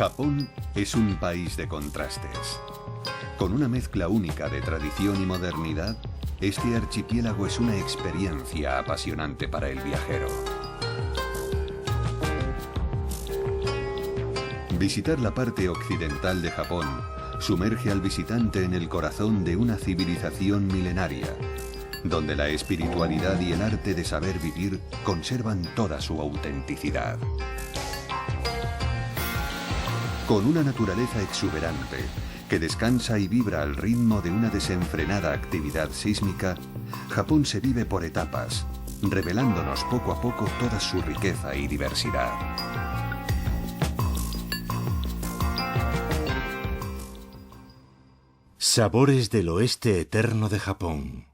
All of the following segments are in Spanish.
Japón es un país de contrastes. Con una mezcla única de tradición y modernidad, este archipiélago es una experiencia apasionante para el viajero. Visitar la parte occidental de Japón sumerge al visitante en el corazón de una civilización milenaria, donde la espiritualidad y el arte de saber vivir conservan toda su autenticidad. Con una naturaleza exuberante, que descansa y vibra al ritmo de una desenfrenada actividad sísmica, Japón se vive por etapas, revelándonos poco a poco toda su riqueza y diversidad. Sabores del oeste eterno de Japón.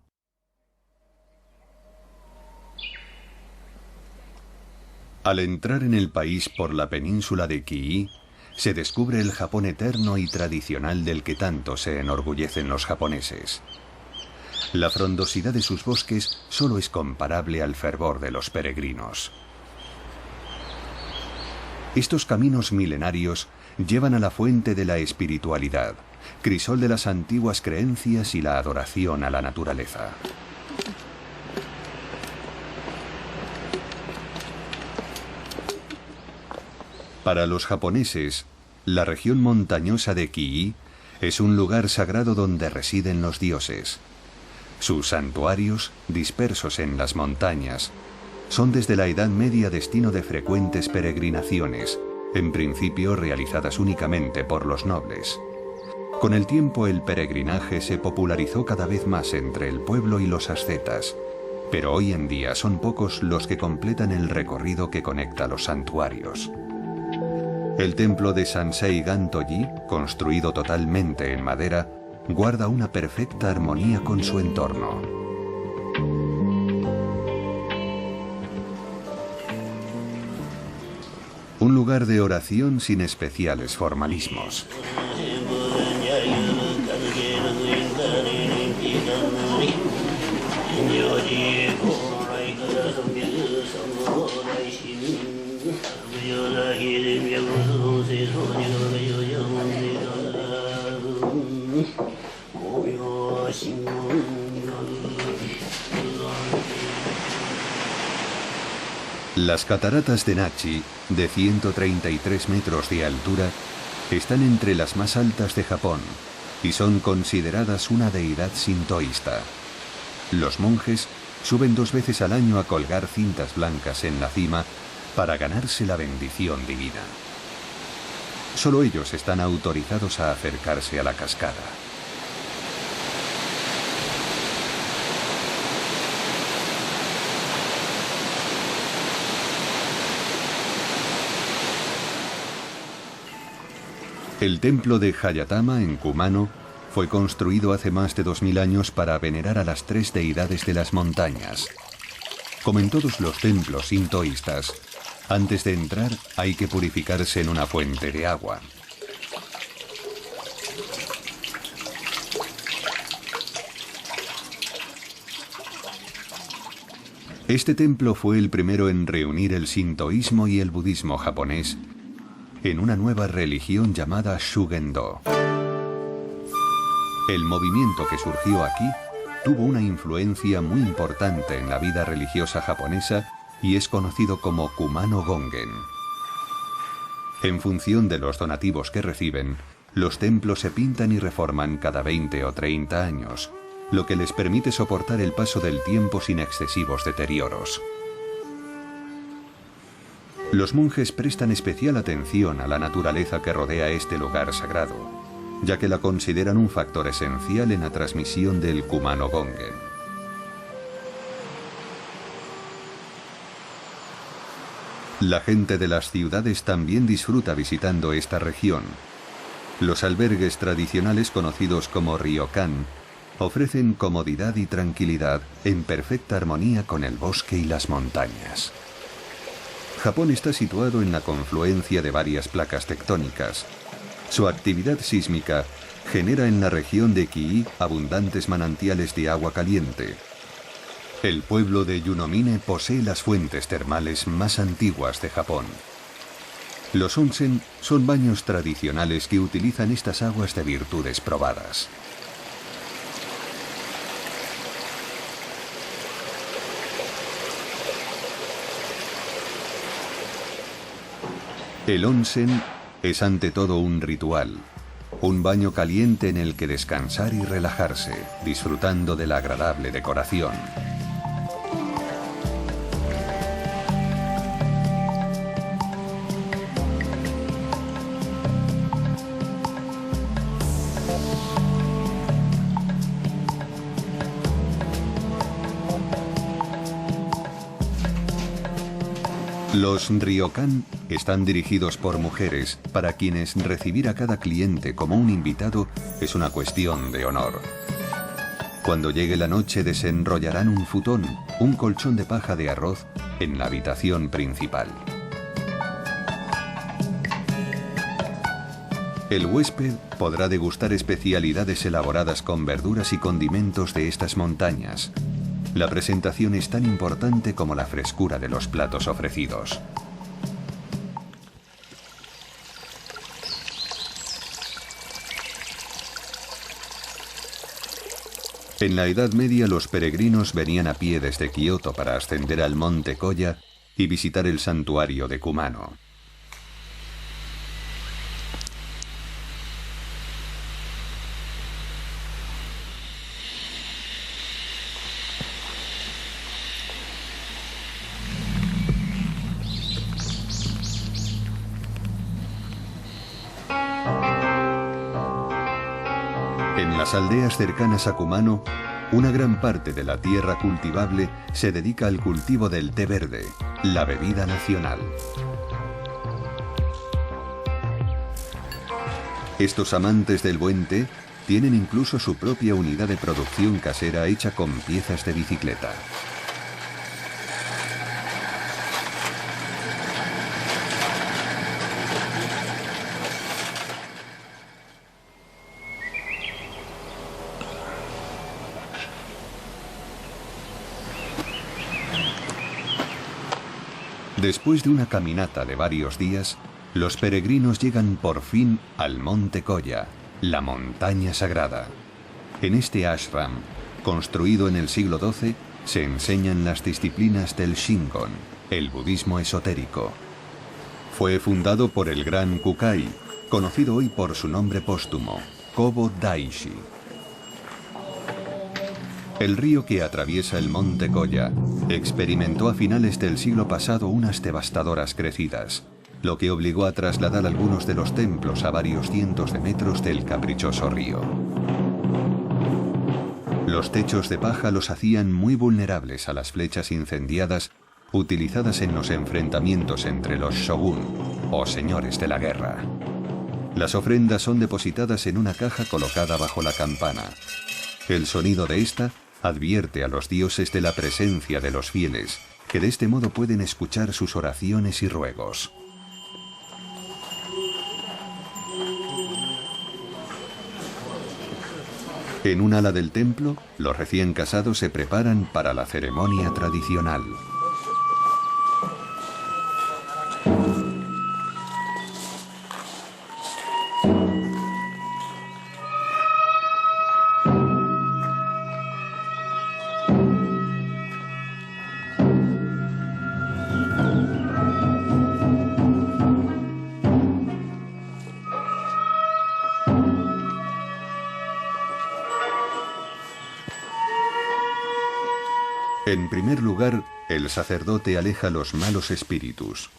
Al entrar en el país por la península de Kii, se descubre el Japón eterno y tradicional del que tanto se enorgullecen los japoneses. La frondosidad de sus bosques solo es comparable al fervor de los peregrinos. Estos caminos milenarios llevan a la fuente de la espiritualidad, crisol de las antiguas creencias y la adoración a la naturaleza. Para los japoneses, la región montañosa de Kii es un lugar sagrado donde residen los dioses. Sus santuarios, dispersos en las montañas, son desde la Edad Media destino de frecuentes peregrinaciones, en principio realizadas únicamente por los nobles. Con el tiempo el peregrinaje se popularizó cada vez más entre el pueblo y los ascetas, pero hoy en día son pocos los que completan el recorrido que conecta los santuarios. El templo de Sansei Gantoji, construido totalmente en madera, guarda una perfecta armonía con su entorno. Un lugar de oración sin especiales formalismos. Las cataratas de Nachi, de 133 metros de altura, están entre las más altas de Japón y son consideradas una deidad sintoísta. Los monjes suben 2 veces al año a colgar cintas blancas en la cima para ganarse la bendición divina. Solo ellos están autorizados a acercarse a la cascada. El templo de Hayatama en Kumano fue construido hace más de 2000 años para venerar a las 3 deidades de las montañas. Como en todos los templos sintoístas, antes de entrar hay que purificarse en una fuente de agua. Este templo fue el primero en reunir el sintoísmo y el budismo japonés en una nueva religión llamada Shugendo. El movimiento que surgió aquí tuvo una influencia muy importante en la vida religiosa japonesa y es conocido como Kumano Gongen. En función de los donativos que reciben, los templos se pintan y reforman cada 20 o 30 años, lo que les permite soportar el paso del tiempo sin excesivos deterioros. Los monjes prestan especial atención a la naturaleza que rodea este lugar sagrado, ya que la consideran un factor esencial en la transmisión del Kumano Gongen. La gente de las ciudades también disfruta visitando esta región. Los albergues tradicionales conocidos como ryokan ofrecen comodidad y tranquilidad en perfecta armonía con el bosque y las montañas. Japón está situado en la confluencia de varias placas tectónicas. Su actividad sísmica genera en la región de Kii abundantes manantiales de agua caliente. El pueblo de Yunomine posee las fuentes termales más antiguas de Japón. Los onsen son baños tradicionales que utilizan estas aguas de virtudes probadas. El onsen es ante todo un ritual, un baño caliente en el que descansar y relajarse, disfrutando de la agradable decoración. Los ryokan están dirigidos por mujeres, para quienes recibir a cada cliente como un invitado es una cuestión de honor. Cuando llegue la noche desenrollarán un futón, un colchón de paja de arroz, en la habitación principal. El huésped podrá degustar especialidades elaboradas con verduras y condimentos de estas montañas. La presentación es tan importante como la frescura de los platos ofrecidos. En la Edad Media los peregrinos venían a pie desde Kioto para ascender al monte Koya y visitar el santuario de Kumano. En las aldeas cercanas a Kumano, una gran parte de la tierra cultivable se dedica al cultivo del té verde, la bebida nacional. Estos amantes del buen té tienen incluso su propia unidad de producción casera hecha con piezas de bicicleta. Después de una caminata de varios días, los peregrinos llegan por fin al monte Koya, la montaña sagrada. En este ashram, construido en el siglo XII, se enseñan las disciplinas del Shingon, el budismo esotérico. Fue fundado por el gran Kukai, conocido hoy por su nombre póstumo, Kobo Daishi. El río que atraviesa el monte Koya experimentó a finales del siglo pasado unas devastadoras crecidas, lo que obligó a trasladar algunos de los templos a varios cientos de metros del caprichoso río. Los techos de paja los hacían muy vulnerables a las flechas incendiadas utilizadas en los enfrentamientos entre los shogun, o señores de la guerra. Las ofrendas son depositadas en una caja colocada bajo la campana. El sonido de esta advierte a los dioses de la presencia de los fieles, que de este modo pueden escuchar sus oraciones y ruegos. En un ala del templo, los recién casados se preparan para la ceremonia tradicional. En primer lugar, el sacerdote aleja los malos espíritus.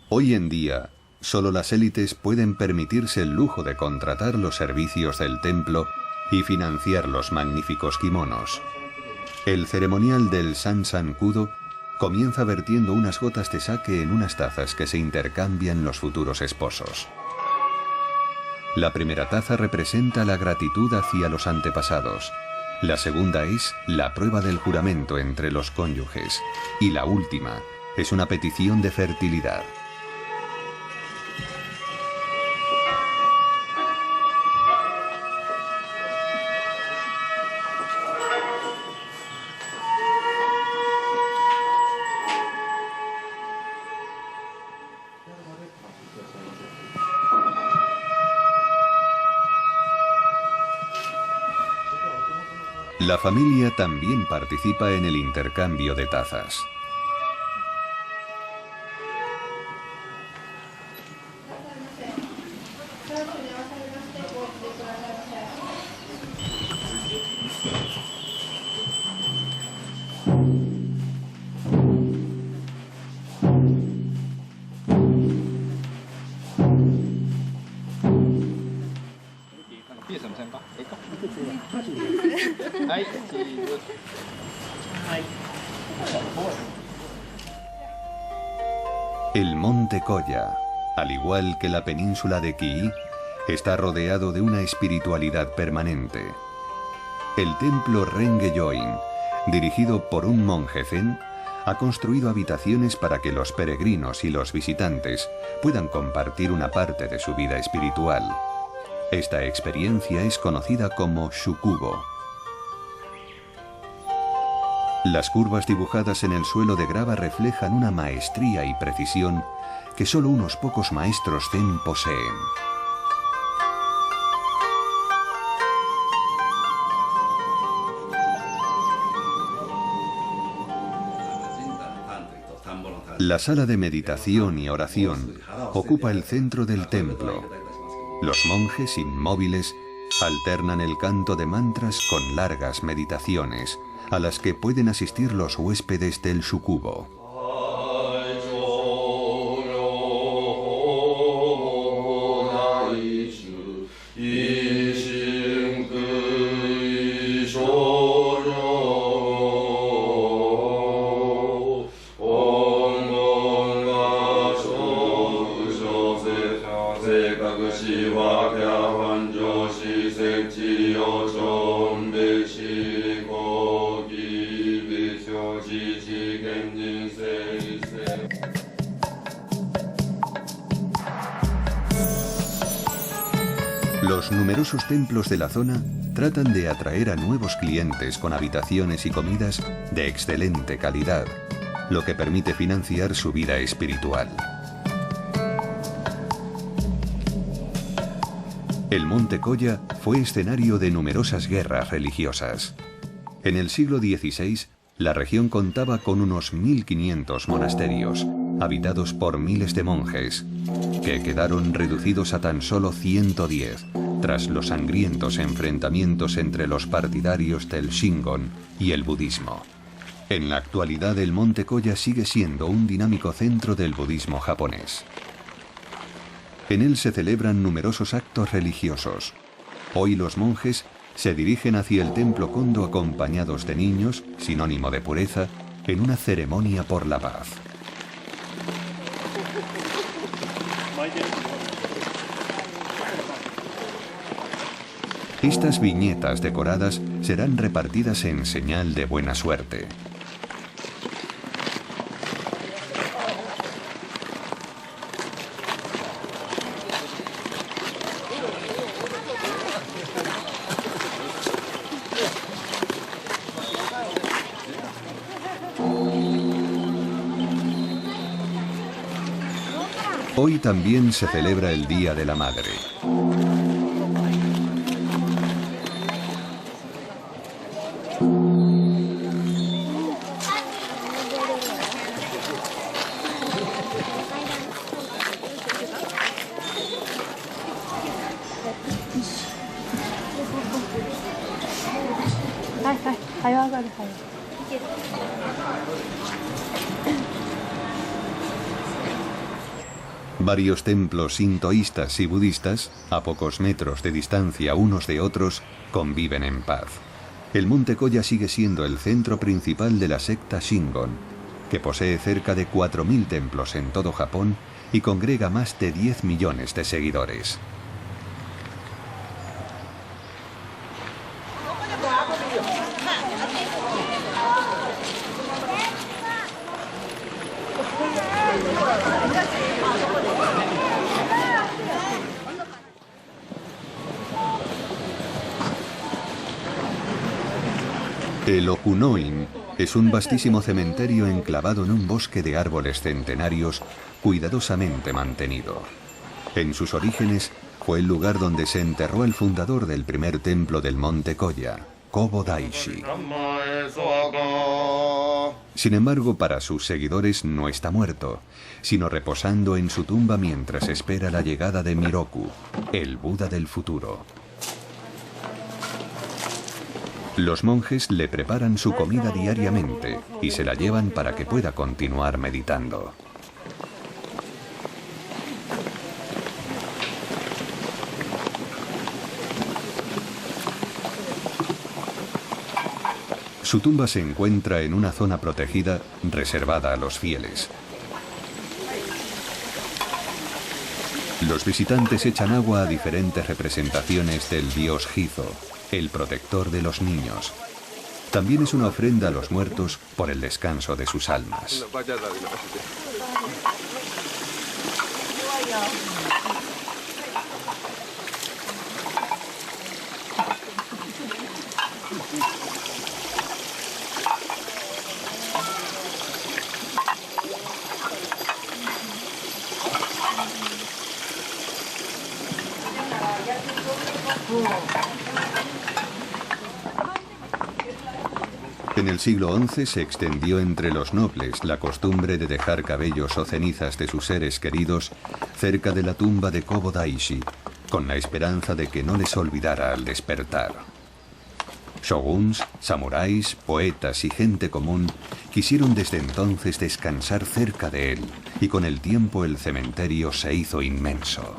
Hoy en día, solo las élites pueden permitirse el lujo de contratar los servicios del templo y financiar los magníficos kimonos. El ceremonial del Sansan-kudo comienza vertiendo unas gotas de sake en unas tazas que se intercambian los futuros esposos. La primera taza representa la gratitud hacia los antepasados. La segunda es la prueba del juramento entre los cónyuges. Y la última es una petición de fertilidad. La familia también participa en el intercambio de tazas. El monte Koya, al igual que la península de Kii, está rodeado de una espiritualidad permanente. El templo Renge-yoin, dirigido por un monje zen, ha construido habitaciones para que los peregrinos y los visitantes puedan compartir una parte de su vida espiritual. Esta experiencia es conocida como shukubo. Las curvas dibujadas en el suelo de grava reflejan una maestría y precisión que solo unos pocos maestros zen poseen. La sala de meditación y oración ocupa el centro del templo. Los monjes inmóviles alternan el canto de mantras con largas meditaciones, a las que pueden asistir los huéspedes del shukubo. Los numerosos templos de la zona tratan de atraer a nuevos clientes con habitaciones y comidas de excelente calidad, lo que permite financiar su vida espiritual. El monte Koya fue escenario de numerosas guerras religiosas. En el siglo XVI, la región contaba con unos 1500 monasterios, habitados por miles de monjes, que quedaron reducidos a tan solo 110, tras los sangrientos enfrentamientos entre los partidarios del Shingon y el budismo. En la actualidad, el monte Koya sigue siendo un dinámico centro del budismo japonés. En él se celebran numerosos actos religiosos. Hoy los monjes se dirigen hacia el templo Kondo acompañados de niños, sinónimo de pureza, en una ceremonia por la paz. Estas viñetas decoradas serán repartidas en señal de buena suerte. Hoy también se celebra el Día de la Madre. Varios templos sintoístas y budistas, a pocos metros de distancia unos de otros, conviven en paz. El monte Koya sigue siendo el centro principal de la secta Shingon, que posee cerca de 4000 templos en todo Japón y congrega más de 10 millones de seguidores. El Okunoin es un vastísimo cementerio enclavado en un bosque de árboles centenarios cuidadosamente mantenido. En sus orígenes fue el lugar donde se enterró el fundador del primer templo del monte Koya, Kobo Daishi. Sin embargo, para sus seguidores no está muerto, sino reposando en su tumba mientras espera la llegada de Miroku, el Buda del futuro. Los monjes le preparan su comida diariamente y se la llevan para que pueda continuar meditando. Su tumba se encuentra en una zona protegida reservada a los fieles. Los visitantes echan agua a diferentes representaciones del dios Gizo, el protector de los niños. También es una ofrenda a los muertos por el descanso de sus almas. En el siglo XI se extendió entre los nobles la costumbre de dejar cabellos o cenizas de sus seres queridos cerca de la tumba de Kobo Daishi, con la esperanza de que no les olvidara al despertar. Shoguns, samuráis, poetas y gente común quisieron desde entonces descansar cerca de él, y con el tiempo el cementerio se hizo inmenso.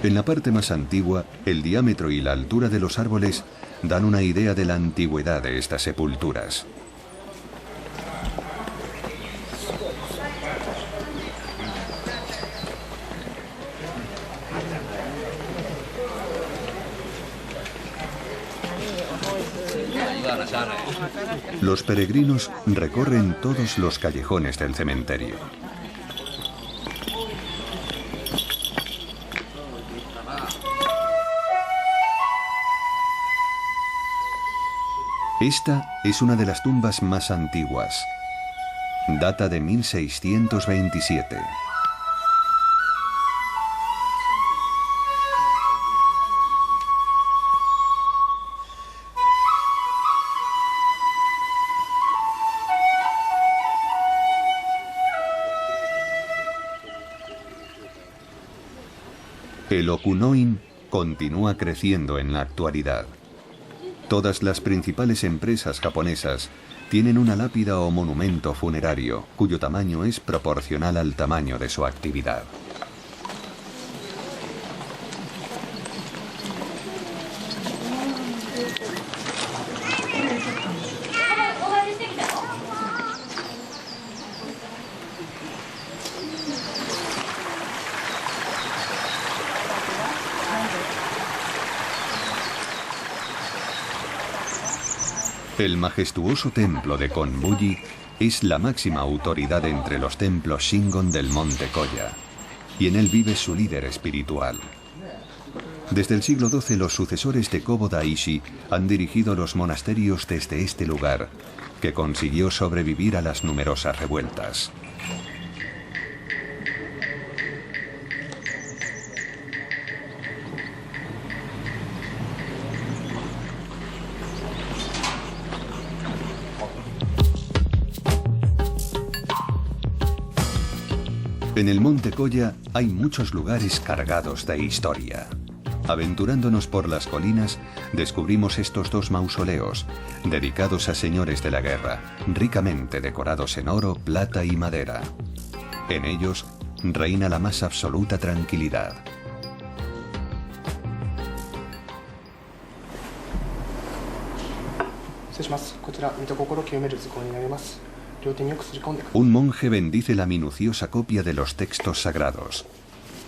En la parte más antigua, el diámetro y la altura de los árboles dan una idea de la antigüedad de estas sepulturas. Los peregrinos recorren todos los callejones del cementerio. Esta es una de las tumbas más antiguas. Data de 1627. El Okunoin continúa creciendo en la actualidad. Todas las principales empresas japonesas tienen una lápida o monumento funerario cuyo tamaño es proporcional al tamaño de su actividad. El majestuoso templo de Konbuji es la máxima autoridad entre los templos Shingon del monte Koya, y en él vive su líder espiritual. Desde el siglo XII los sucesores de Kobo Daishi han dirigido los monasterios desde este lugar, que consiguió sobrevivir a las numerosas revueltas. En el monte Koya hay muchos lugares cargados de historia. Aventurándonos por las colinas, descubrimos estos dos mausoleos, dedicados a señores de la guerra, ricamente decorados en oro, plata y madera. En ellos reina la más absoluta tranquilidad. Un monje bendice la minuciosa copia de los textos sagrados.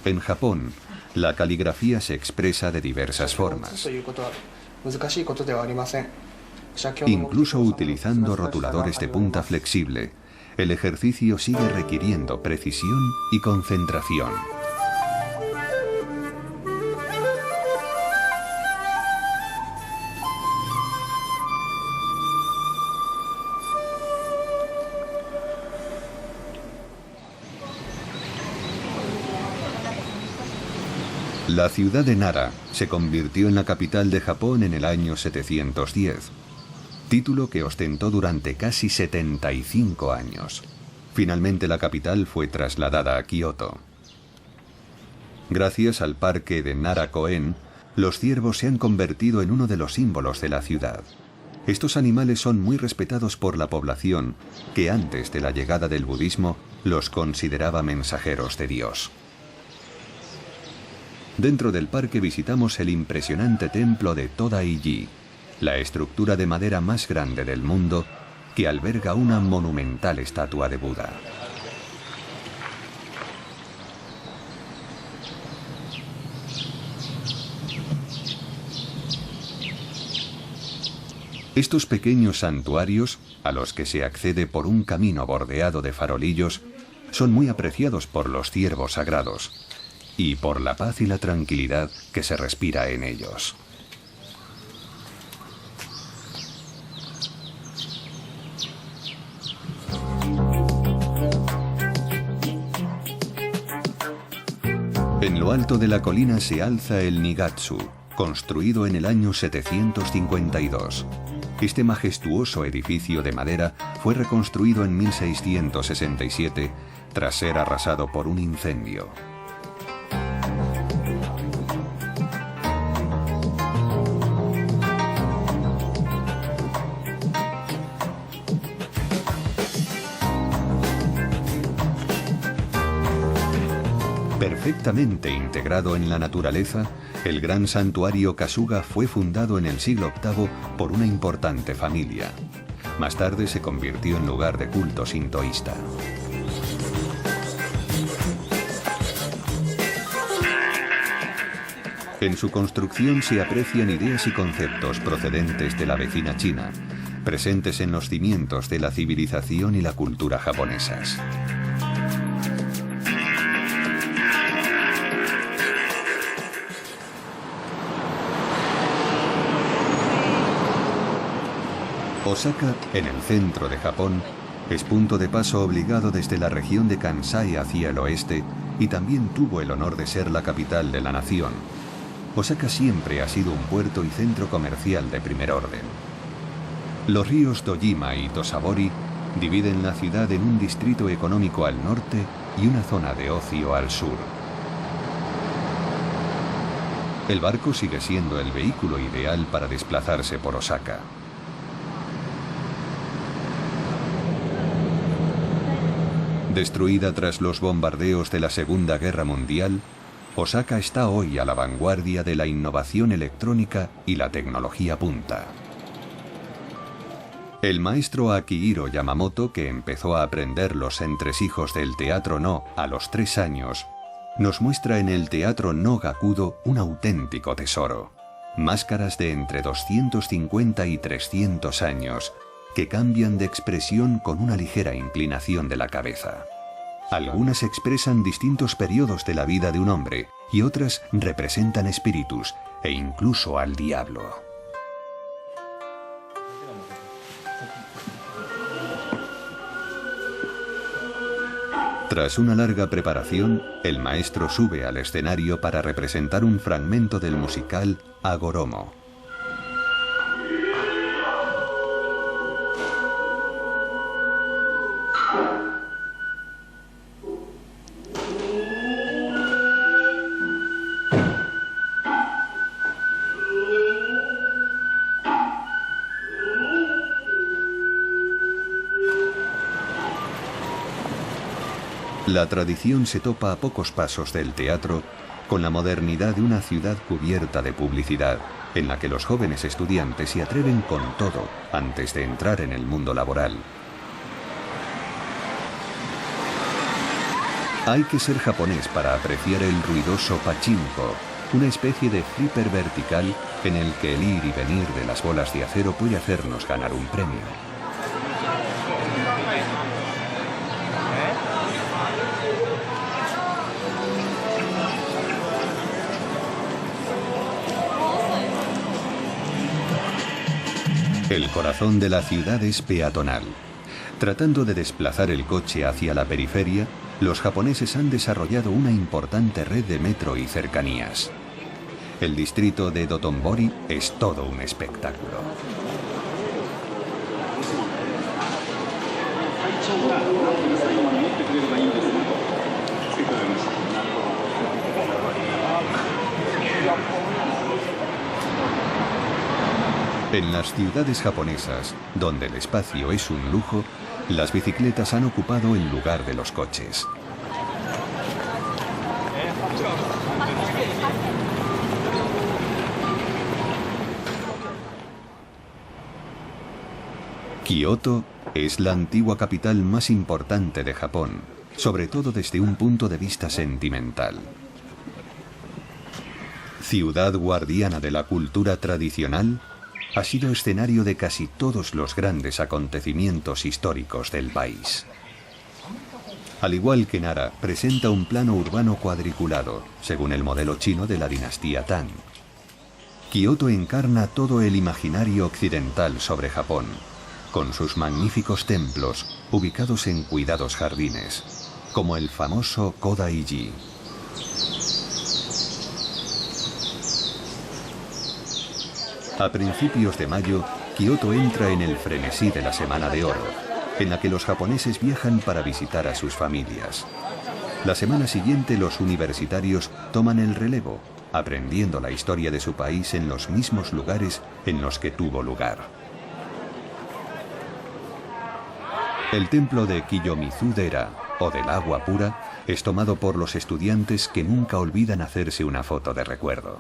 En Japón, la caligrafía se expresa de diversas formas, incluso utilizando rotuladores de punta flexible. El ejercicio sigue requiriendo precisión y concentración. La ciudad de Nara se convirtió en la capital de Japón en el año 710, título que ostentó durante casi 75 años. Finalmente la capital fue trasladada a Kioto. Gracias al parque de Nara-koen, los ciervos se han convertido en uno de los símbolos de la ciudad. Estos animales son muy respetados por la población, que antes de la llegada del budismo los consideraba mensajeros de Dios. Dentro del parque visitamos el impresionante templo de Todaiji, la estructura de madera más grande del mundo, que alberga una monumental estatua de Buda. Estos pequeños santuarios, a los que se accede por un camino bordeado de farolillos, son muy apreciados por los ciervos sagrados y por la paz y la tranquilidad que se respira en ellos. En lo alto de la colina se alza el Nigatsu, construido en el año 752. Este majestuoso edificio de madera fue reconstruido en 1667 tras ser arrasado por un incendio. Perfectamente integrado en la naturaleza, el gran santuario Kasuga fue fundado en el siglo VIII por una importante familia. Más tarde se convirtió en lugar de culto sintoísta. En su construcción se aprecian ideas y conceptos procedentes de la vecina China, presentes en los cimientos de la civilización y la cultura japonesas. Osaka, en el centro de Japón, es punto de paso obligado desde la región de Kansai hacia el oeste y también tuvo el honor de ser la capital de la nación. Osaka siempre ha sido un puerto y centro comercial de primer orden. Los ríos Dojima y Tosabori dividen la ciudad en un distrito económico al norte y una zona de ocio al sur. El barco sigue siendo el vehículo ideal para desplazarse por Osaka. Destruida tras los bombardeos de la Segunda Guerra Mundial, Osaka está hoy a la vanguardia de la innovación electrónica y la tecnología punta. El maestro Akihiro Yamamoto, que empezó a aprender los entresijos del teatro No a los 3 años, nos muestra en el teatro No Gakudo un auténtico tesoro. Máscaras de entre 250 y 300 años, que cambian de expresión con una ligera inclinación de la cabeza. Algunas expresan distintos periodos de la vida de un hombre y otras representan espíritus e incluso al diablo. Tras una larga preparación, el maestro sube al escenario para representar un fragmento del musical Hagoromo. La tradición se topa a pocos pasos del teatro con la modernidad de una ciudad cubierta de publicidad, en la que los jóvenes estudiantes se atreven con todo antes de entrar en el mundo laboral. Hay que ser japonés para apreciar el ruidoso pachinko, una especie de flipper vertical en el que el ir y venir de las bolas de acero puede hacernos ganar un premio. El corazón de la ciudad es peatonal. Tratando de desplazar el coche hacia la periferia, los japoneses han desarrollado una importante red de metro y cercanías. El distrito de Dotonbori es todo un espectáculo. En las ciudades japonesas, donde el espacio es un lujo, las bicicletas han ocupado el lugar de los coches. Kioto es la antigua capital más importante de Japón, sobre todo desde un punto de vista sentimental. Ciudad guardiana de la cultura tradicional, ha sido escenario de casi todos los grandes acontecimientos históricos del país. Al igual que Nara, presenta un plano urbano cuadriculado, según el modelo chino de la dinastía Tang. Kioto encarna todo el imaginario occidental sobre Japón, con sus magníficos templos ubicados en cuidados jardines, como el famoso Kodaiji. A principios de mayo, Kioto entra en el frenesí de la Semana de Oro, en la que los japoneses viajan para visitar a sus familias. La semana siguiente los universitarios toman el relevo, aprendiendo la historia de su país en los mismos lugares en los que tuvo lugar. El templo de Kiyomizu-dera, o del agua pura, es tomado por los estudiantes que nunca olvidan hacerse una foto de recuerdo.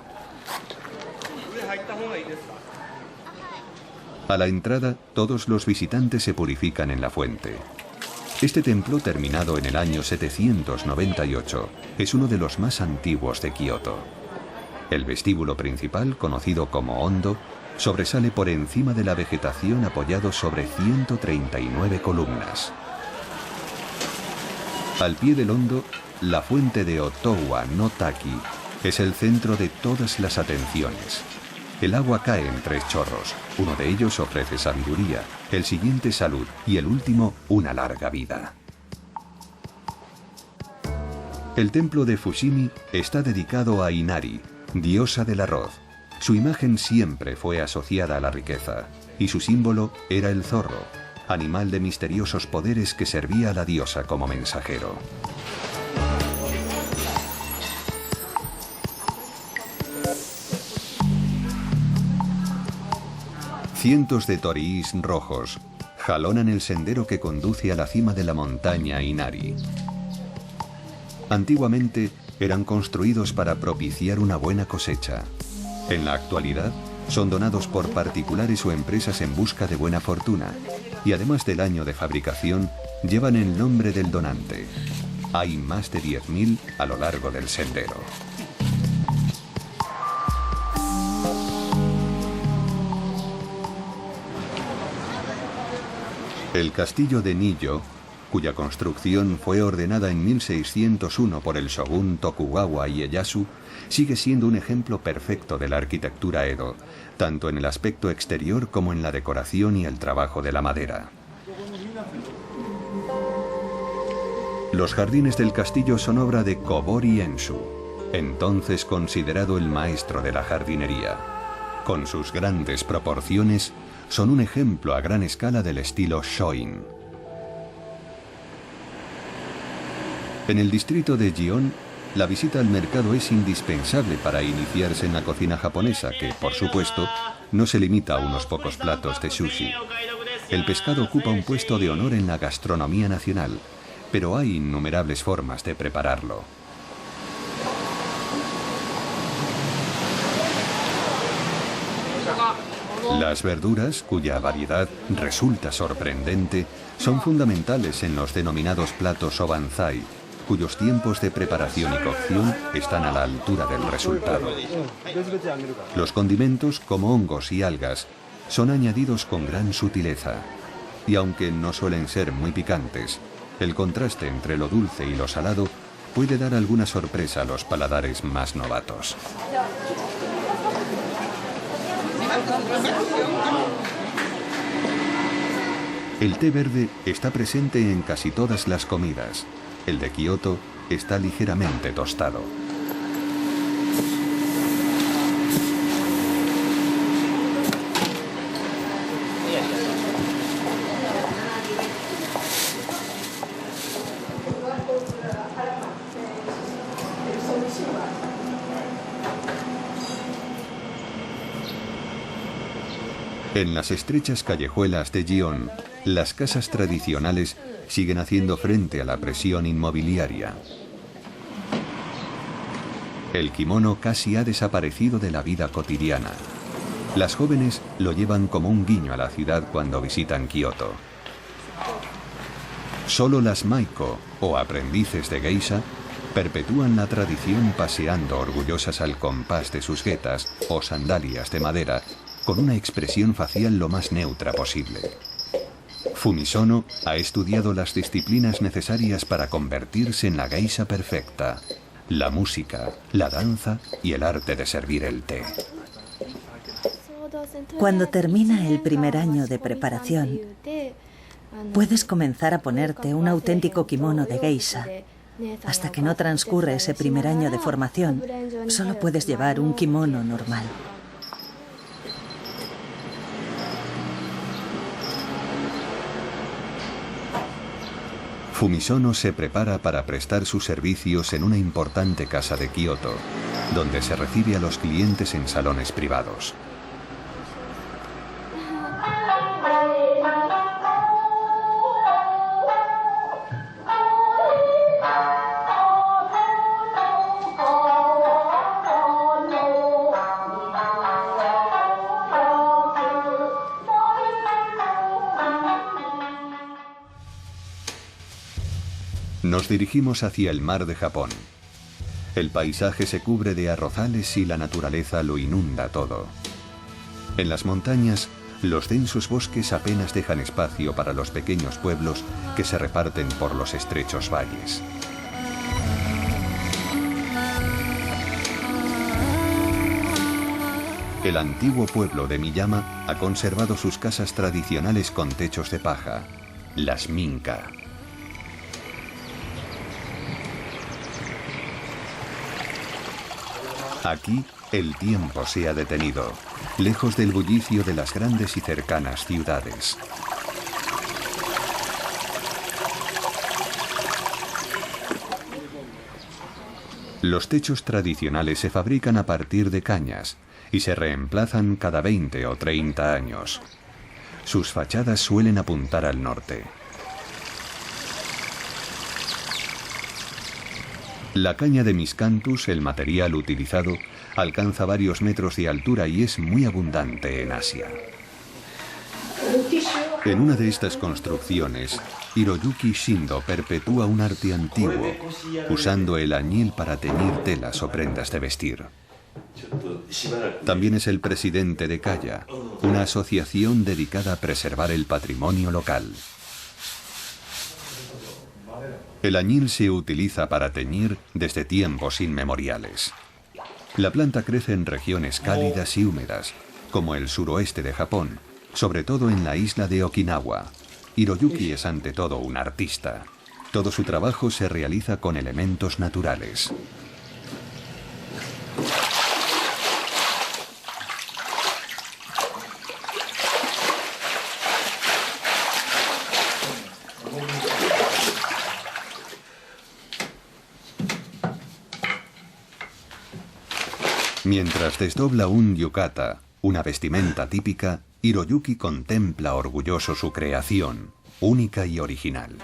A la entrada, todos los visitantes se purifican en la fuente. Este templo, terminado en el año 798, es uno de los más antiguos de Kioto. El vestíbulo principal, conocido como Hondo, sobresale por encima de la vegetación apoyado sobre 139 columnas. Al pie del Hondo, la fuente de Otowa no Taki es el centro de todas las atenciones. El agua cae en 3 chorros, uno de ellos ofrece sabiduría, el siguiente salud y el último una larga vida. El templo de Fushimi está dedicado a Inari, diosa del arroz. Su imagen siempre fue asociada a la riqueza, y su símbolo era el zorro, animal de misteriosos poderes que servía a la diosa como mensajero. Cientos de torii rojos jalonan el sendero que conduce a la cima de la montaña Inari. Antiguamente eran construidos para propiciar una buena cosecha. En la actualidad son donados por particulares o empresas en busca de buena fortuna, y además del año de fabricación, llevan el nombre del donante. Hay más de 10.000 a lo largo del sendero. El castillo de Nijo, cuya construcción fue ordenada en 1601 por el shogun Tokugawa Ieyasu, sigue siendo un ejemplo perfecto de la arquitectura Edo, tanto en el aspecto exterior como en la decoración y el trabajo de la madera. Los jardines del castillo son obra de Kobori Ensu, entonces considerado el maestro de la jardinería. Con sus grandes proporciones, son un ejemplo a gran escala del estilo Shoin. En el distrito de Gion, la visita al mercado es indispensable para iniciarse en la cocina japonesa, que, por supuesto, no se limita a unos pocos platos de sushi. El pescado ocupa un puesto de honor en la gastronomía nacional, pero hay innumerables formas de prepararlo. Las verduras, cuya variedad resulta sorprendente, son fundamentales en los denominados platos obanzai, cuyos tiempos de preparación y cocción están a la altura del resultado. Los condimentos, como hongos y algas, son añadidos con gran sutileza, y aunque no suelen ser muy picantes, el contraste entre lo dulce y lo salado puede dar alguna sorpresa a los paladares más novatos. El té verde está presente en casi todas las comidas, El de Kioto está ligeramente tostado. En las estrechas callejuelas de Gion, las casas tradicionales siguen haciendo frente a la presión inmobiliaria. El kimono casi ha desaparecido de la vida cotidiana. Las jóvenes lo llevan como un guiño a la ciudad cuando visitan Kioto. Solo las maiko, o aprendices de geisha, perpetúan la tradición paseando orgullosas al compás de sus getas o sandalias de madera, con una expresión facial lo más neutra posible. Fumisono ha estudiado las disciplinas necesarias para convertirse en la geisha perfecta: la música, la danza y el arte de servir el té. Cuando termina el primer año de preparación, puedes comenzar a ponerte un auténtico kimono de geisha. Hasta que no transcurre ese primer año de formación, solo puedes llevar un kimono normal. Fumisono se prepara para prestar sus servicios en una importante casa de Kioto, donde se recibe a los clientes en salones privados. Nos dirigimos hacia el mar de Japón. El paisaje se cubre de arrozales y la naturaleza lo inunda todo. En las montañas, los densos bosques apenas dejan espacio para los pequeños pueblos que se reparten por los estrechos valles. El antiguo pueblo de Miyama ha conservado sus casas tradicionales con techos de paja, las minka. Aquí, el tiempo se ha detenido, lejos del bullicio de las grandes y cercanas ciudades. Los techos tradicionales se fabrican a partir de cañas y se reemplazan cada 20 o 30 años. Sus fachadas suelen apuntar al norte. La caña de Miscanthus, el material utilizado, alcanza varios metros de altura y es muy abundante en Asia. En una de estas construcciones, Hiroyuki Shindo perpetúa un arte antiguo, usando el añil para teñir telas o prendas de vestir. También es el presidente de Kaya, una asociación dedicada a preservar el patrimonio local. El añil se utiliza para teñir desde tiempos inmemoriales. La planta crece en regiones cálidas y húmedas, como el suroeste de Japón, sobre todo en la isla de Okinawa. Hiroyuki es ante todo un artista. Todo su trabajo se realiza con elementos naturales. Mientras desdobla un yukata, una vestimenta típica, Hiroyuki contempla orgulloso su creación, única y original.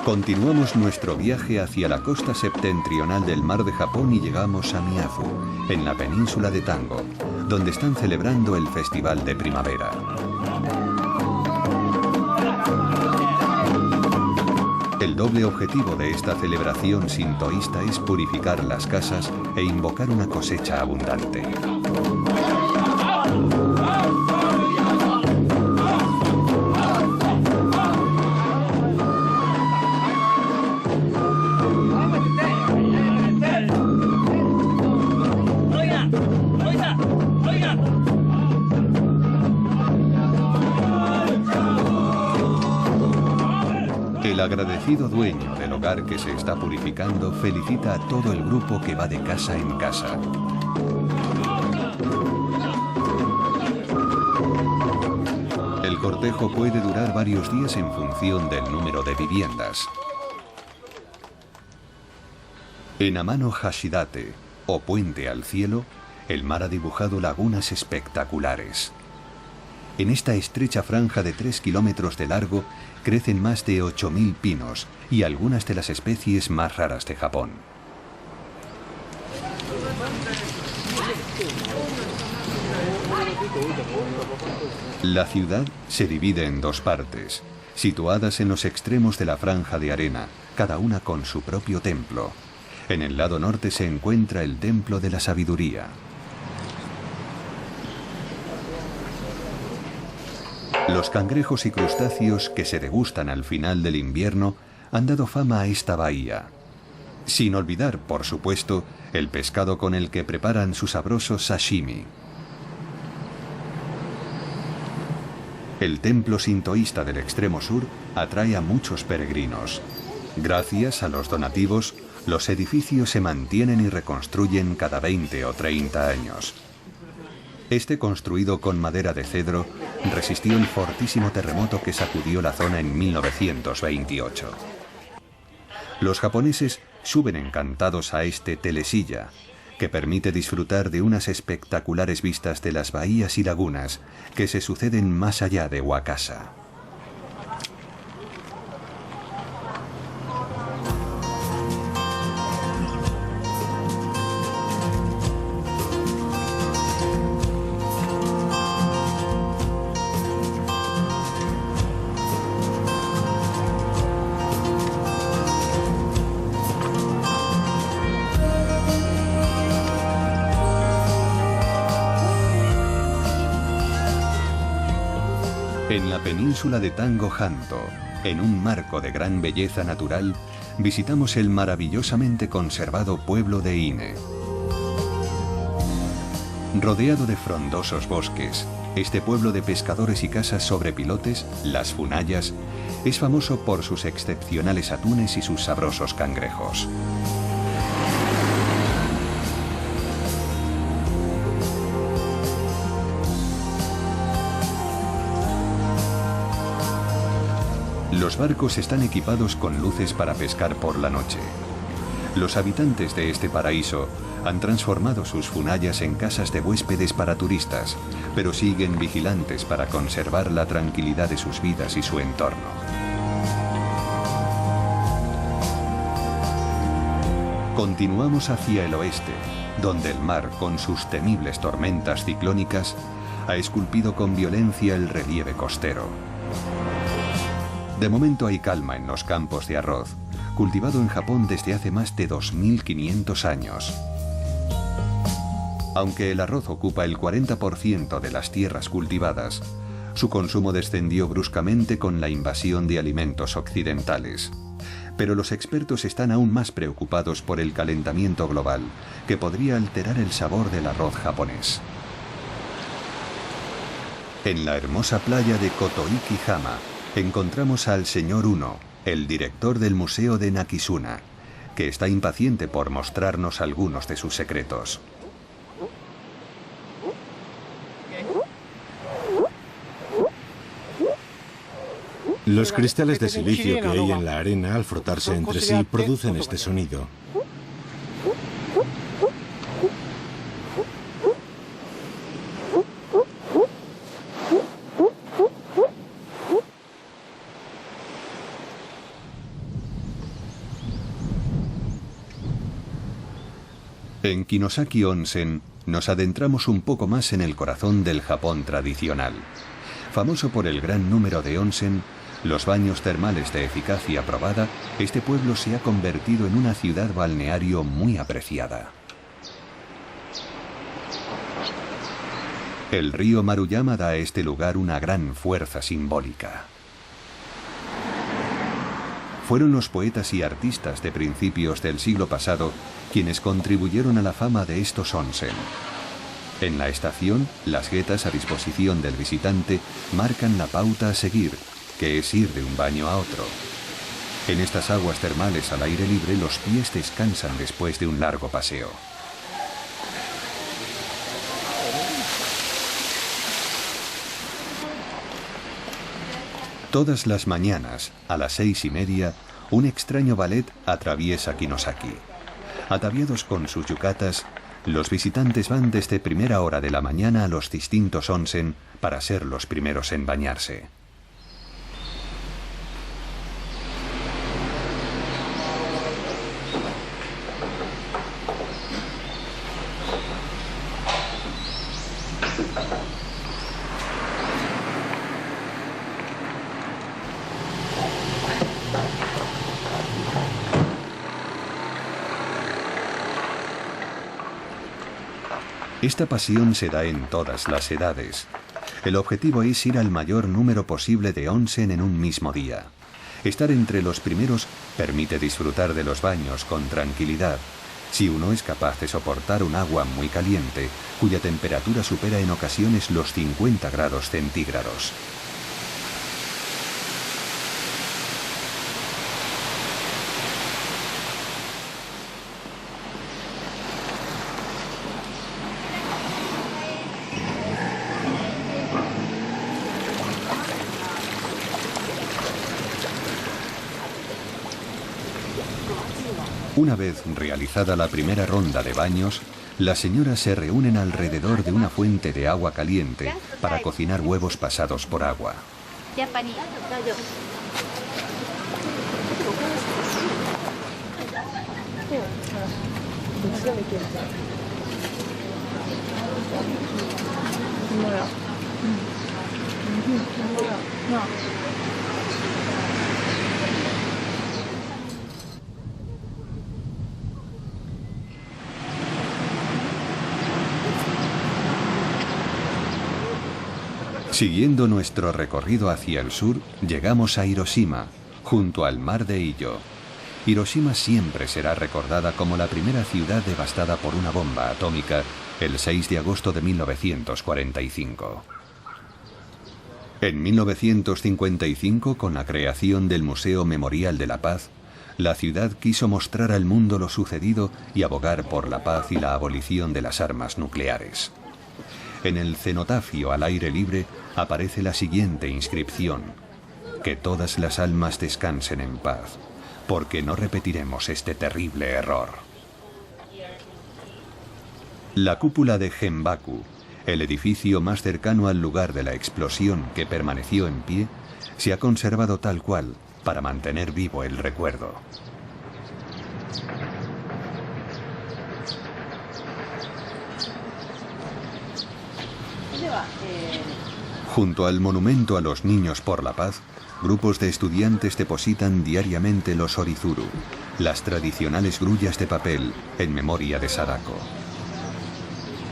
Continuamos nuestro viaje hacia la costa septentrional del mar de Japón y llegamos a Miyazu, en la península de Tango, donde están celebrando el festival de primavera. El doble objetivo de esta celebración sintoísta es purificar las casas e invocar una cosecha abundante. agradecido dueño del hogar que se está purificando felicita a todo el grupo que va de casa en casa. El cortejo puede durar varios días en función del número de viviendas. En Amano Hashidate, o Puente al Cielo, el mar ha dibujado lagunas espectaculares. En esta estrecha franja de 3 kilómetros de largo crecen más de 8.000 pinos y algunas de las especies más raras de Japón. La ciudad se divide en dos partes, situadas en los extremos de la franja de arena, cada una con su propio templo. En el lado norte se encuentra el Templo de la Sabiduría. Los cangrejos y crustáceos que se degustan al final del invierno han dado fama a esta bahía. Sin olvidar, por supuesto, el pescado con el que preparan su sabroso sashimi. El templo sintoísta del extremo sur atrae a muchos peregrinos. Gracias a los donativos, los edificios se mantienen y reconstruyen cada 20 o 30 años. Este, construido con madera de cedro, resistió el fortísimo terremoto que sacudió la zona en 1928. Los japoneses suben encantados a este telesilla, que permite disfrutar de unas espectaculares vistas de las bahías y lagunas que se suceden más allá de Wakasa. En la península de Tango Hanto, en un marco de gran belleza natural, visitamos el maravillosamente conservado pueblo de Ine. Rodeado de frondosos bosques, este pueblo de pescadores y casas sobre pilotes, las funayas, es famoso por sus excepcionales atunes y sus sabrosos cangrejos. Los barcos están equipados con luces para pescar por la noche. Los habitantes de este paraíso han transformado sus funayas en casas de huéspedes para turistas, pero siguen vigilantes para conservar la tranquilidad de sus vidas y su entorno. Continuamos hacia el oeste, donde el mar, con sus temibles tormentas ciclónicas, ha esculpido con violencia el relieve costero. De momento hay calma en los campos de arroz, cultivado en Japón desde hace más de 2.500 años. Aunque el arroz ocupa el 40% de las tierras cultivadas, su consumo descendió bruscamente con la invasión de alimentos occidentales. Pero los expertos están aún más preocupados por el calentamiento global, que podría alterar el sabor del arroz japonés. En la hermosa playa de Kotoiki-hama, encontramos al señor Uno, el director del Museo de Nakizuna, que está impaciente por mostrarnos algunos de sus secretos. Los cristales de silicio que hay en la arena al frotarse entre sí producen este sonido. En Kinosaki Onsen nos adentramos un poco más en el corazón del Japón tradicional. Famoso por el gran número de onsen, los baños termales de eficacia probada, este pueblo se ha convertido en una ciudad balneario muy apreciada. El río Maruyama da a este lugar una gran fuerza simbólica. Fueron los poetas y artistas de principios del siglo pasado quienes contribuyeron a la fama de estos onsen. En la estación, las getas a disposición del visitante marcan la pauta a seguir, que es ir de un baño a otro. En estas aguas termales al aire libre, los pies descansan después de un largo paseo. Todas las mañanas, a las 6:30, un extraño ballet atraviesa Kinosaki. Ataviados con sus yukatas, los visitantes van desde primera hora de la mañana a los distintos onsen para ser los primeros en bañarse. Esta pasión se da en todas las edades. El objetivo es ir al mayor número posible de onsen en un mismo día. Estar entre los primeros permite disfrutar de los baños con tranquilidad, si uno es capaz de soportar un agua muy caliente, cuya temperatura supera en ocasiones los 50 grados centígrados. Una vez realizada la primera ronda de baños, las señoras se reúnen alrededor de una fuente de agua caliente para cocinar huevos pasados por agua. Siguiendo nuestro recorrido hacia el sur, llegamos a Hiroshima, junto al mar de Iyo. Hiroshima siempre será recordada como la primera ciudad devastada por una bomba atómica el 6 de agosto de 1945. En 1955, con la creación del Museo Memorial de la Paz, la ciudad quiso mostrar al mundo lo sucedido y abogar por la paz y la abolición de las armas nucleares. En el cenotafio al aire libre aparece la siguiente inscripción: que todas las almas descansen en paz, porque no repetiremos este terrible error. La cúpula de Genbaku, el edificio más cercano al lugar de la explosión que permaneció en pie, se ha conservado tal cual para mantener vivo el recuerdo. Junto al monumento a los niños por la paz, grupos de estudiantes depositan diariamente los orizuru, las tradicionales grullas de papel, en memoria de Sadako.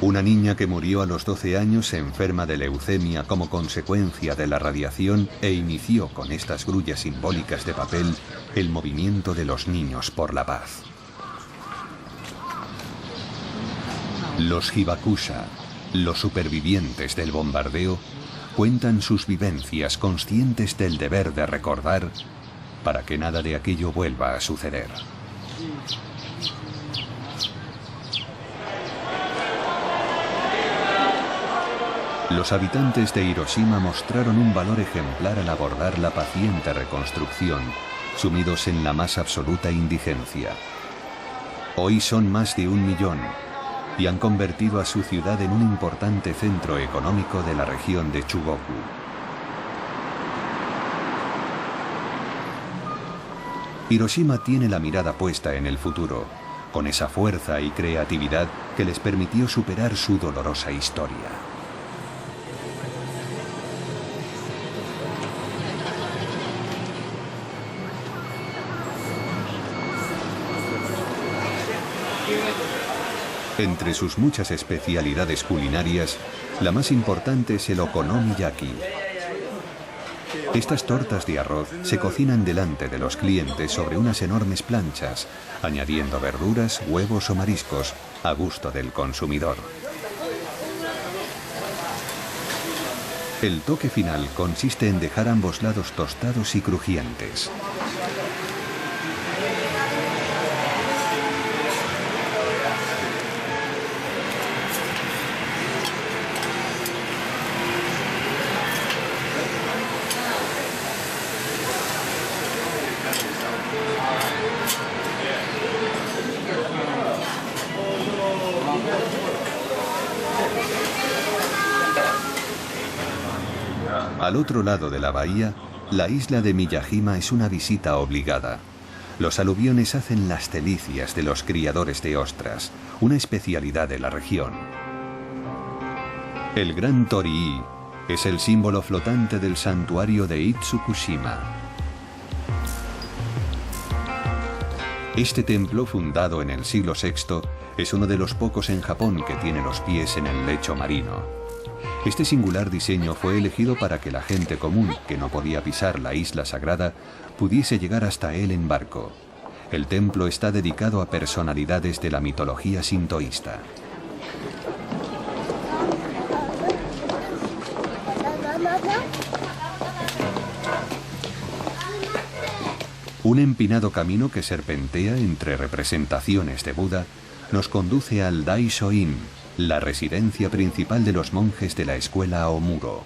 Una niña que murió a los 12 años enferma de leucemia como consecuencia de la radiación e inició con estas grullas simbólicas de papel el movimiento de los niños por la paz. Los hibakusha, los supervivientes del bombardeo, cuentan sus vivencias conscientes del deber de recordar para que nada de aquello vuelva a suceder. Los habitantes de Hiroshima mostraron un valor ejemplar al abordar la paciente reconstrucción, sumidos en la más absoluta indigencia. Hoy son más de 1 millón y han convertido a su ciudad en un importante centro económico de la región de Chugoku. Hiroshima tiene la mirada puesta en el futuro, con esa fuerza y creatividad que les permitió superar su dolorosa historia. Entre sus muchas especialidades culinarias, la más importante es el okonomiyaki. Estas tortas de arroz se cocinan delante de los clientes sobre unas enormes planchas, añadiendo verduras, huevos o mariscos, a gusto del consumidor. El toque final consiste en dejar ambos lados tostados y crujientes. Al otro lado de la bahía, la isla de Miyajima es una visita obligada. Los aluviones hacen las delicias de los criadores de ostras, una especialidad de la región. El Gran Torii es el símbolo flotante del santuario de Itsukushima. Este templo, fundado en el siglo VI, es uno de los pocos en Japón que tiene los pies en el lecho marino. Este singular diseño fue elegido para que la gente común, que no podía pisar la isla sagrada, pudiese llegar hasta él en barco. El templo está dedicado a personalidades de la mitología sintoísta. Un empinado camino que serpentea entre representaciones de Buda nos conduce al Daisho-in, la residencia principal de los monjes de la escuela Aomuro.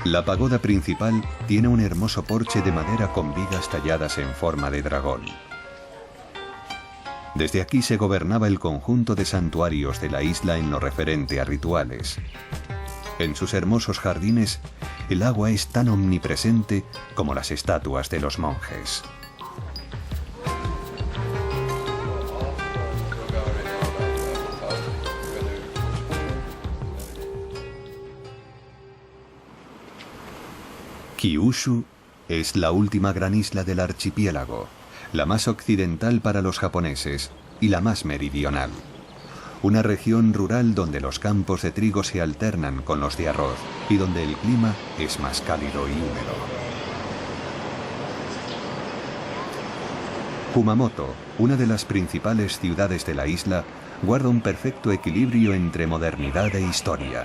La pagoda principal tiene un hermoso porche de madera con vigas talladas en forma de dragón. Desde aquí se gobernaba el conjunto de santuarios de la isla en lo referente a rituales. En sus hermosos jardines, el agua es tan omnipresente como las estatuas de los monjes. Kyushu es la última gran isla del archipiélago, la más occidental para los japoneses y la más meridional. Una región rural donde los campos de trigo se alternan con los de arroz y donde el clima es más cálido y húmedo. Kumamoto, una de las principales ciudades de la isla, guarda un perfecto equilibrio entre modernidad e historia.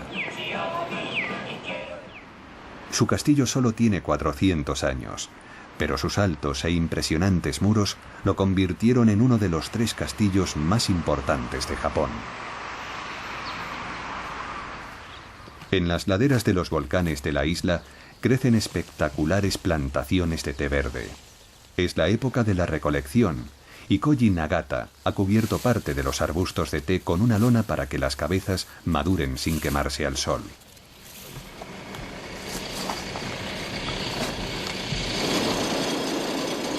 Su castillo solo tiene 400 años, pero sus altos e impresionantes muros lo convirtieron en uno de los 3 castillos más importantes de Japón. En las laderas de los volcanes de la isla crecen espectaculares plantaciones de té verde. Es la época de la recolección y Koji Nagata ha cubierto parte de los arbustos de té con una lona para que las cabezas maduren sin quemarse al sol.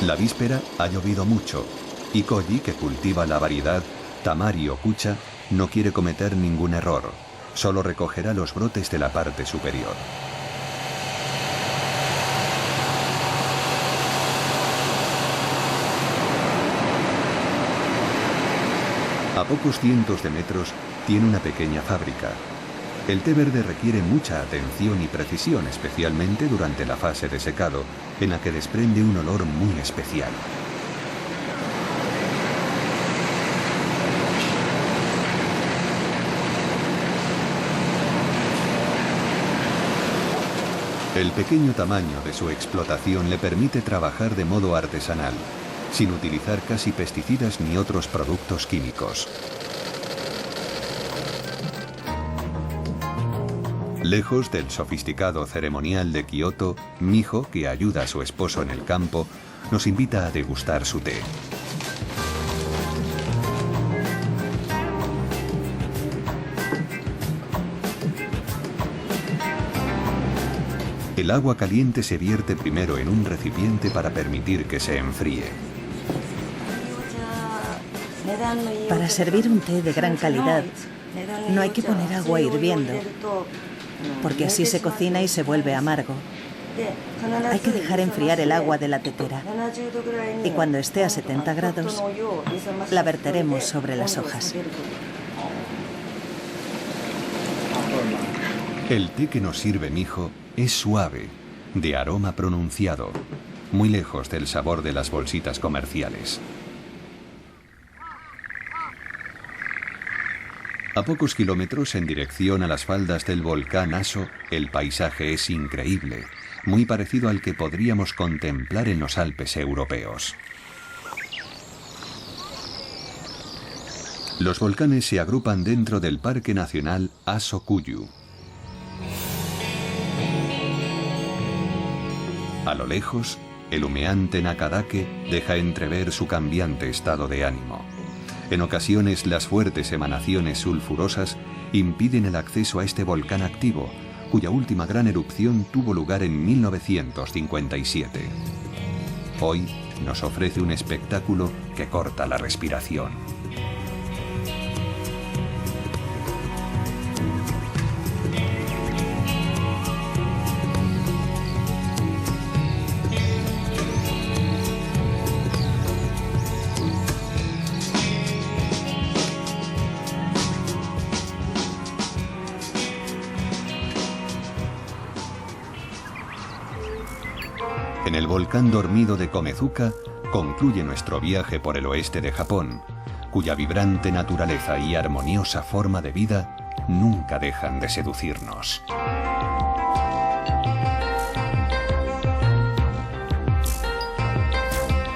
La víspera ha llovido mucho y Koji, que cultiva la variedad Tamari Okucha, no quiere cometer ningún error. Solo recogerá los brotes de la parte superior. A pocos cientos de metros tiene una pequeña fábrica. El té verde requiere mucha atención y precisión, especialmente durante la fase de secado, en la que desprende un olor muy especial. El pequeño tamaño de su explotación le permite trabajar de modo artesanal, sin utilizar casi pesticidas ni otros productos químicos. Lejos del sofisticado ceremonial de Kioto, Miho, que ayuda a su esposo en el campo, nos invita a degustar su té. El agua caliente se vierte primero en un recipiente para permitir que se enfríe. Para servir un té de gran calidad, no hay que poner agua hirviendo, porque así se cocina y se vuelve amargo. Hay que dejar enfriar el agua de la tetera y cuando esté a 70 grados, la verteremos sobre las hojas. El té que nos sirve Miho es suave, de aroma pronunciado, muy lejos del sabor de las bolsitas comerciales. A pocos kilómetros en dirección a las faldas del volcán Aso, el paisaje es increíble, muy parecido al que podríamos contemplar en los Alpes europeos. Los volcanes se agrupan dentro del Parque Nacional Aso-Kuyu. A lo lejos, el humeante Nakadake deja entrever su cambiante estado de ánimo. En ocasiones, las fuertes emanaciones sulfurosas impiden el acceso a este volcán activo, cuya última gran erupción tuvo lugar en 1957. Hoy nos ofrece un espectáculo que corta la respiración. En el volcán dormido de Komezuka concluye nuestro viaje por el oeste de Japón, cuya vibrante naturaleza y armoniosa forma de vida nunca dejan de seducirnos.